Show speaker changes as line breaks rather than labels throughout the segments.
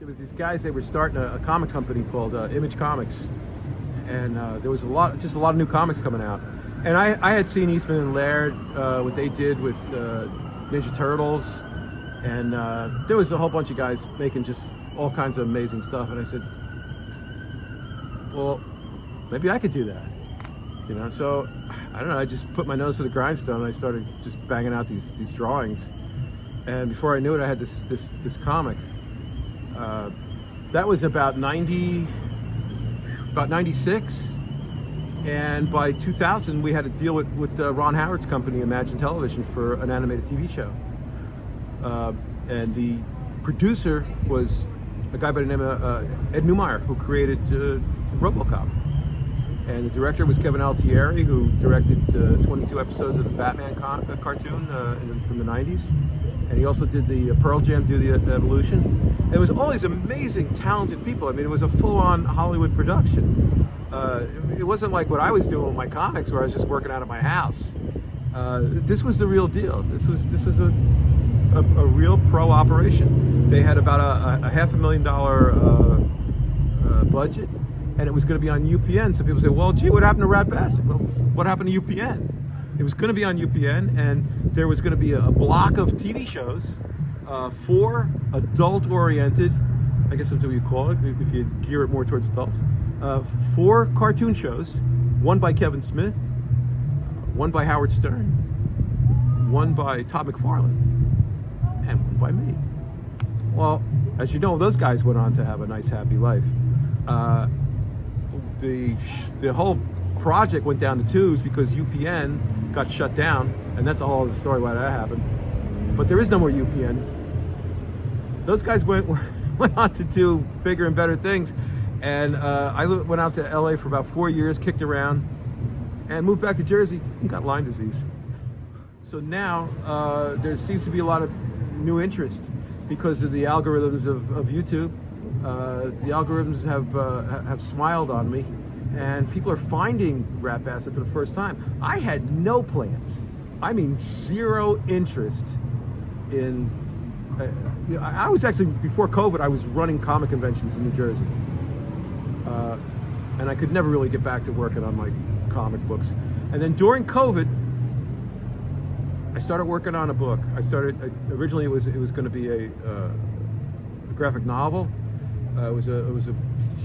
There was these guys. They were starting a comic company called Image Comics, and there was just a lot of new comics coming out. And I had seen Eastman and Laird, what they did with Ninja Turtles, and there was a whole bunch of guys making just all kinds of amazing stuff. And I said, well, maybe I could do that, you know. So I don't know. I just put my nose to the grindstone and I started just banging out these drawings. And before I knew it, I had this comic. That was about 96. And by 2000, we had a deal with Ron Howard's company, Imagine Television, for an animated TV show. And the producer was a guy by the name of Ed Neumeyer, who created RoboCop. And the director was Kevin Altieri, who directed 22 episodes of the Batman cartoon from the 90s. And he also did the Pearl Jam Do the Evolution. There was all these amazing, talented people. I mean, it was a full-on Hollywood production. It wasn't like what I was doing with my comics, where I was just working out of my house. This was the real deal. This was a real pro operation. They had about a $500,000 budget, and it was going to be on UPN. So people say, well, gee, what happened to Rat Bastard? Well, what happened to UPN? It was going to be on UPN, and there was going to be a block of TV shows, 4 adult-oriented, I guess that's what you call it, if you gear it more towards adults, 4 cartoon shows, one by Kevin Smith, one by Howard Stern, one by Todd McFarlane, and one by me. Well, as you know, those guys went on to have a nice, happy life. The whole project went down the tubes because UPN got shut down, and that's all the story why that happened. But there is no more UPN. Those guys went on to do bigger and better things, and I went out to LA for about 4 years, kicked around, and moved back to Jersey and got Lyme disease. So now there seems to be a lot of new interest because of the algorithms of YouTube. The algorithms have smiled on me, and people are finding Rat Bastard for the first time. I had no plans. I mean, zero interest in. I was actually, before COVID, I was running comic conventions in New Jersey, and I could never really get back to working on my comic books. And then during COVID, I started working on a book. Originally it was going to be a graphic novel. It was a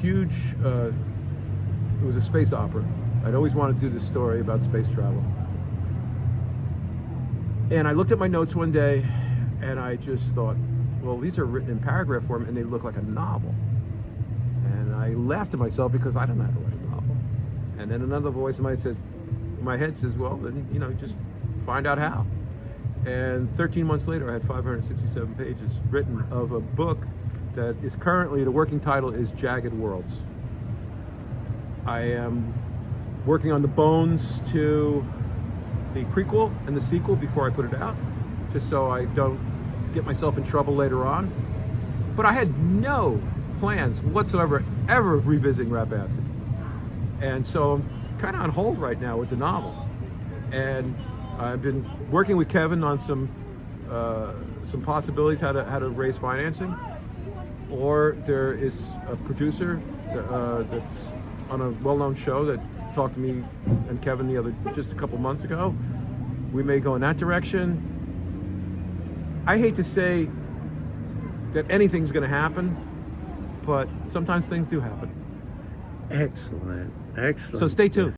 huge. It was a space opera. I'd always wanted to do this story about space travel. And I looked at my notes one day, and I just thought, well, these are written in paragraph form, and they look like a novel. And I laughed to myself because I don't know how to write a novel. And then another voice in my head says, well, then, you know, just find out how. And 13 months later, I had 567 pages written of a book that is currently, the working title is Jagged Worlds. I am working on the bones to the prequel and the sequel before I put it out, just so I don't get myself in trouble later on. But I had no plans whatsoever ever of revisiting Rat Bastard. And so I'm kind of on hold right now with the novel. And I've been working with Kevin on some possibilities how to raise financing. Or there is a producer that's on a well-known show that talked to me and Kevin just a couple months ago. We may go in that direction. I hate to say that anything's going to happen, but sometimes things do happen.
Excellent.
So stay tuned.